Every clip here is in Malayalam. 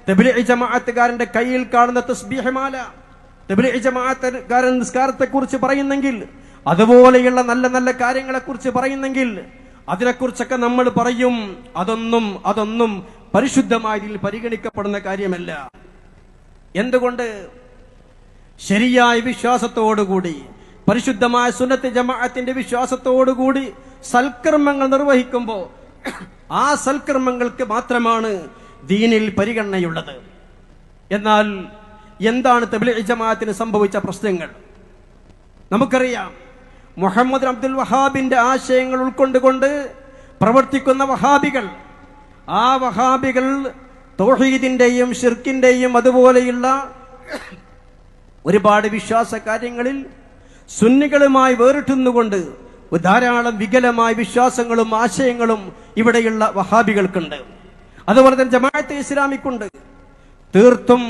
തബ്ലീഗ് ജമാഅത്തുകാരന്റെ കയ്യിൽ കാണുന്ന തസ്ബീഹ് മാല, തബ്ലീഗ് ജമാഅത്തുകാരൻ നിസ്കാരത്തെ കുറിച്ച് പറയുന്നെങ്കിൽ, അതുപോലെയുള്ള നല്ല നല്ല കാര്യങ്ങളെ കുറിച്ച് പറയുന്നെങ്കിൽ അതിനെക്കുറിച്ചൊക്കെ നമ്മൾ പറയും അതൊന്നും പരിശുദ്ധമായി പരിഗണിക്കപ്പെടുന്ന കാര്യമല്ല. എന്തുകൊണ്ട്? ശരിയായ വിശ്വാസത്തോടുകൂടി, പരിശുദ്ധമായ സുന്നത്ത് ജമാഅത്തിന്റെ വിശ്വാസത്തോടുകൂടി സൽക്കർമ്മങ്ങൾ നിർവഹിക്കുമ്പോൾ ആ സൽക്കർമ്മങ്ങൾക്ക് മാത്രമാണ് ദീനിൽ പരിഗണനയുള്ളത്. എന്നാൽ എന്താണ് തബ്ലീഗ് ജമാഅത്തിന് സംഭവിച്ച പ്രശ്നങ്ങൾ? നമുക്കറിയാം, മുഹമ്മദ് അബ്ദുൽ വഹാബിന്റെ ആശയങ്ങൾ ഉൾക്കൊണ്ടുകൊണ്ട് പ്രവർത്തിക്കുന്ന വഹാബികൾ, ആ വഹാബികൾ തൗഹീദിന്റെയും ശിർക്കിന്റെയും അതുപോലെയുള്ള ഒരുപാട് വിശ്വാസ കാര്യങ്ങളിൽ സുന്നികളുമായി വേറിട്ടുന്നുകൊണ്ട് ധാരാളം വികലമായ വിശ്വാസങ്ങളും ആശയങ്ങളും ഇവിടെയുള്ള വഹാബികൾക്കുണ്ട്. അതുപോലെ തന്നെ ജമാഅത്തെ ഇസ്ലാമിക്കുണ്ട്. തീർത്തും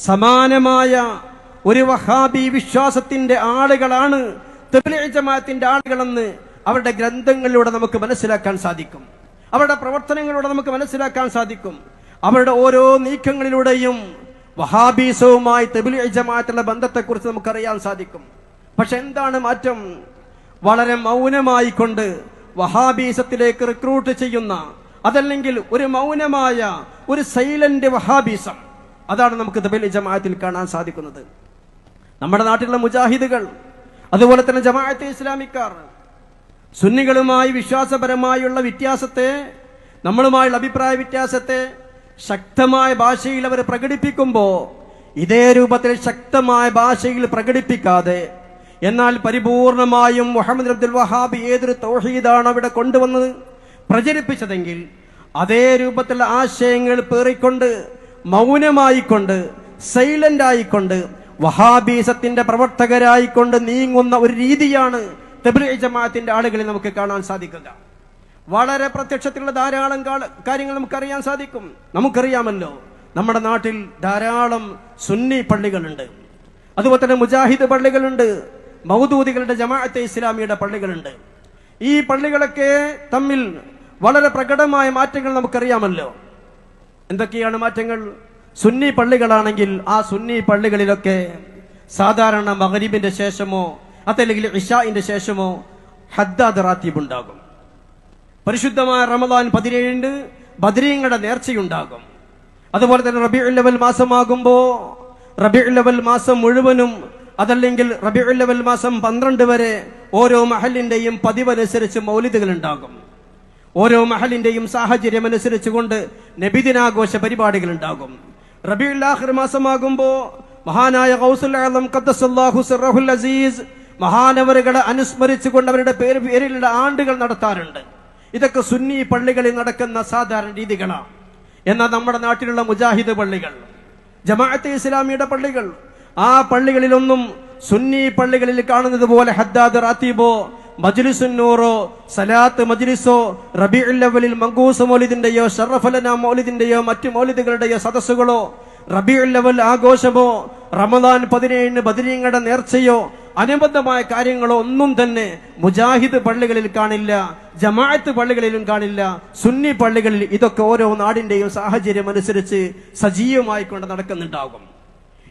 സമാനമായ ഒരു വഹാബി വിശ്വാസത്തിന്റെ ആളുകളാണ് തബ്ലീഗ് ജമാഅത്തിന്റെ ആളുകളെന്ന് അവരുടെ ഗ്രന്ഥങ്ങളിലൂടെ നമുക്ക് മനസ്സിലാക്കാൻ സാധിക്കും. അവരുടെ പ്രവർത്തനങ്ങളിലൂടെ നമുക്ക് മനസ്സിലാക്കാൻ സാധിക്കും. അവരുടെ ഓരോ നീക്കങ്ങളിലൂടെയും വഹാബീസവുമായി തബ്ലീഗ് ജമാഅത്തുള്ള ബന്ധത്തെക്കുറിച്ച് നമുക്കറിയാൻ സാധിക്കും. പക്ഷെ എന്താണ് മാറ്റം? വളരെ മൗനമായിക്കൊണ്ട് വഹാബീസത്തിലേക്ക് റിക്രൂട്ട് ചെയ്യുന്ന, അതല്ലെങ്കിൽ ഒരു മൗനമായ ഒരു സൈലന്റ് വഹാബീസം, അതാണ് നമുക്ക് തബ്ലീഗ് ജമാഅത്തിൽ കാണാൻ സാധിക്കുന്നത്. നമ്മുടെ നാട്ടിലുള്ള മുജാഹിദുകൾ, അതുപോലെ തന്നെ ജമാഅത്തെ ഇസ്ലാമിക്കാർ സുന്നികളുമായി വിശ്വാസപരമായുള്ള വ്യത്യാസത്തെ, നമ്മളുമായുള്ള അഭിപ്രായ വ്യത്യാസത്തെ ശക്തമായ ഭാഷയിൽ അവർ പ്രകടിപ്പിക്കുമ്പോൾ ഇതേ രൂപത്തിൽ ശക്തമായ ഭാഷയിൽ പ്രകടിപ്പിക്കാതെ, എന്നാൽ പരിപൂർണമായും മുഹമ്മദ് അബ്ദുൽ വഹാബ് ഏതൊരു തൗഹീദാണ് അവിടെ കൊണ്ടുവന്നത് പ്രചരിപ്പിച്ചതെങ്കിൽ അതേ രൂപത്തിലുള്ള ആശയങ്ങൾ പേറിക്കൊണ്ട് മൗനമായിക്കൊണ്ട് സൈലന്റ് ആയിക്കൊണ്ട് വഹാബീസത്തിന്റെ പ്രവർത്തകരായിക്കൊണ്ട് നീങ്ങുന്ന ഒരു രീതിയാണ് തബ്ലീഗ് ജമാഅത്തിന്റെ ആളുകളിൽ നമുക്ക് കാണാൻ സാധിക്കുക. വളരെ പ്രത്യക്ഷത്തിലുള്ള ധാരാളം കാര്യങ്ങൾ നമുക്കറിയാൻ സാധിക്കും. നമുക്കറിയാമല്ലോ, നമ്മുടെ നാട്ടിൽ ധാരാളം സുന്നി പള്ളികളുണ്ട്, അതുപോലെ തന്നെ മുജാഹിദ് പള്ളികളുണ്ട്, മൗദൂദികളുടെ ജമാഅത്തെ ഇസ്ലാമിയുടെ പള്ളികളുണ്ട്. ഈ പള്ളികളൊക്കെ തമ്മിൽ വളരെ പ്രകടമായ മാറ്റങ്ങൾ നമുക്കറിയാമല്ലോ. എന്തൊക്കെയാണ് മാറ്റങ്ങൾ? സുന്നി പള്ളികളാണെങ്കിൽ ആ സുന്നി പള്ളികളിലൊക്കെ സാധാരണ മഗ്രിബിന്റെ ശേഷമോ അതല്ലെങ്കിൽ ഇശാഇന്റെ ശേഷമോ ഹദ്ദാദ് റാത്തീബ് ഉണ്ടാകും. പരിശുദ്ധമായ റമദാൻ 17 ബദ്രീങ്ങളുടെ നേർച്ചയുണ്ടാകും. അതുപോലെ തന്നെ റബീഉൽ അവൽ മാസമാകുമ്പോൾ റബീഉൽ അവൽ മാസം മുഴുവനും, അതല്ലെങ്കിൽ റബീഉൽ അവൽ മാസം 12 വരെ ഓരോ മഹലിന്റെയും പതിവനുസരിച്ച് മൗലിദുകൾ ഉണ്ടാകും. ഓരോ മഹലിന്റെയും സാഹചര്യം അനുസരിച്ചുകൊണ്ട് നബിദിനാഘോഷ പരിപാടികൾ ഉണ്ടാകും. റബീഉൽ ആഖിർ മാസമാകുമ്പോൾ മഹാനായ ഗൗസുൽ ആലം ഖദ്ദസല്ലാഹു സിർറഹുൽ അസീസ് മഹാനവറുകളെ അനുസ്മരിച്ചുകൊണ്ട് അവരുടെ പേരിലുള്ള ആണ്ടുകൾ നടത്താറുണ്ട്. ഇതൊക്കെ സുന്നി പള്ളികളിൽ നടക്കുന്ന സാധാരണ രീതികളാണ്. എന്നാൽ നമ്മുടെ നാട്ടിലുള്ള മുജാഹിദ് പള്ളികൾ, ജമാഅത്തെ ഇസ്ലാമിയുടെ പള്ളികൾ, ആ പള്ളികളിലൊന്നും സുന്നി പള്ളികളിൽ കാണുന്നത് പോലെ ഹദ്ദാദ് റാത്തീബോ മജ്ലിസുന്നൂറോ സലാത്ത് മജ്ലിസോ റബീഉൽ അവ്വലിൽ മങ്കൂസ് മൗലിദിന്റെയോ ശറഫലന മൗലിദിന്റെയോ മറ്റു മൗലിദുകളുടെയോ സദസ്സുകളോ റബീഉൽ അവ്വൽ ആഘോഷമോ റമദാൻ 17 ബദ്രീങ്ങളുടെ നേർച്ചയോ അനുബന്ധമായ കാര്യങ്ങളോ ഒന്നും തന്നെ മുജാഹിദ് പള്ളികളിൽ കാണില്ല, ജമാഅത്ത് പള്ളികളിലും കാണില്ല. സുന്നി പള്ളികളിൽ ഇതൊക്കെ ഓരോ നാടിന്റെയും സാഹചര്യം അനുസരിച്ച് സജീവമായി കൊണ്ട് നടക്കുന്നുണ്ടാകും.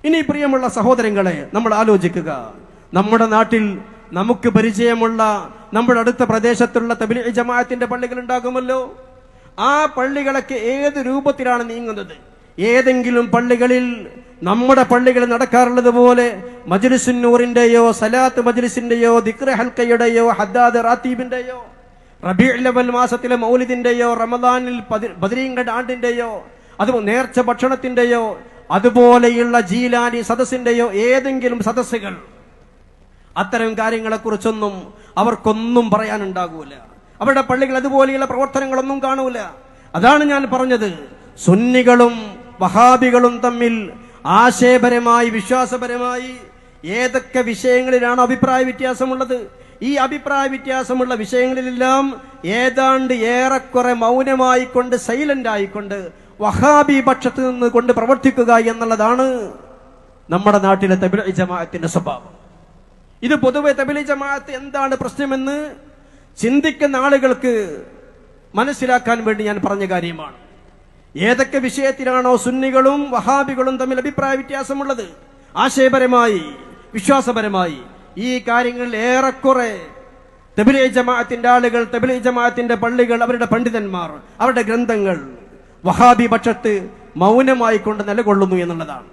ഇനി പ്രിയമുള്ള സഹോദരങ്ങളെ, നമ്മൾ ആലോചിക്കുക, നമ്മുടെ നാട്ടിൽ നമുക്ക് പരിചയമുള്ള നമ്മുടെ അടുത്ത പ്രദേശത്തുള്ള തബ്ലീഗ് ജമാഅത്തിന്റെ പള്ളികൾ ഉണ്ടാകുമല്ലോ. ആ പള്ളികളൊക്കെ ഏത് രൂപത്തിലാണ് നീങ്ങുന്നത്? ഏതെങ്കിലും പള്ളികളിൽ നമ്മുടെ പള്ളികളിൽ നടക്കാറുള്ളത് പോലെ മജ്ലിസുന്നൂറിന്റെയോ സലാത്ത് മജ്ലിസിന്റെയോ ദിക്ർ ഹൽക്കയുടെയോ ഹദ്ദാദ് റാത്തീബിന്റെയോ റബീഉൽ അവൽ മാസത്തിലെ മൗലിദിന്റെയോ റമദാനിൽ ബദ്രീങ്ങളുടെ ആണ്ടിന്റെയോ അതുപോലെ നേർച്ച ഭക്ഷണത്തിന്റെയോ അതുപോലെയുള്ള ജീലാനി സദസ്സിന്റെയോ ഏതെങ്കിലും സദസ്സുകൾ, അത്തരം കാര്യങ്ങളെ കുറിച്ചൊന്നും അവർക്കൊന്നും പറയാനുണ്ടാകൂല. അവരുടെ പള്ളികൾ അതുപോലെയുള്ള പ്രവർത്തനങ്ങളൊന്നും കാണൂല. അതാണ് ഞാൻ പറഞ്ഞത്, സുന്നികളും വഹാബികളും തമ്മിൽ ആശയപരമായി വിശ്വാസപരമായി ഏതൊക്കെ വിഷയങ്ങളിലാണ് അഭിപ്രായ വ്യത്യാസമുള്ളത്, ഈ അഭിപ്രായ വ്യത്യാസമുള്ള വിഷയങ്ങളിലെല്ലാം ഏതാണ്ട് ഏറെക്കുറെ മൗനമായിക്കൊണ്ട് സൈലന്റ് ആയിക്കൊണ്ട് വഹാബി പക്ഷത്ത് നിന്ന് കൊണ്ട് പ്രവർത്തിക്കുക എന്നുള്ളതാണ് നമ്മുടെ നാട്ടിലെ തബ്ലീഗ് ജമാഅത്തിന്റെ സ്വഭാവം. ഇത് പൊതുവെ തബ്ലീഗ് ജമാഅത്ത് എന്താണ് പ്രശ്നമെന്ന് ചിന്തിക്കുന്ന ആളുകൾക്ക് മനസ്സിലാക്കാൻ വേണ്ടി ഞാൻ പറഞ്ഞ കാര്യമാണ്. ഏതൊക്കെ വിഷയത്തിലാണോ സുന്നികളും വഹാബികളും തമ്മിൽ അഭിപ്രായ വ്യത്യാസമുള്ളത്, ആശയപരമായി വിശ്വാസപരമായി, ഈ കാര്യങ്ങളിൽ ഏറെക്കുറെ തബ്ലീഗ് ജമാഅത്തിന്റെ ആളുകൾ, തബ്ലീഗ് ജമാഅത്തിന്റെ പള്ളികൾ, അവരുടെ പണ്ഡിതന്മാർ, അവരുടെ ഗ്രന്ഥങ്ങൾ വഹാബി പക്ഷത്ത് മൗനമായി കൊണ്ട് നിലകൊള്ളുന്നു എന്നുള്ളതാണ്.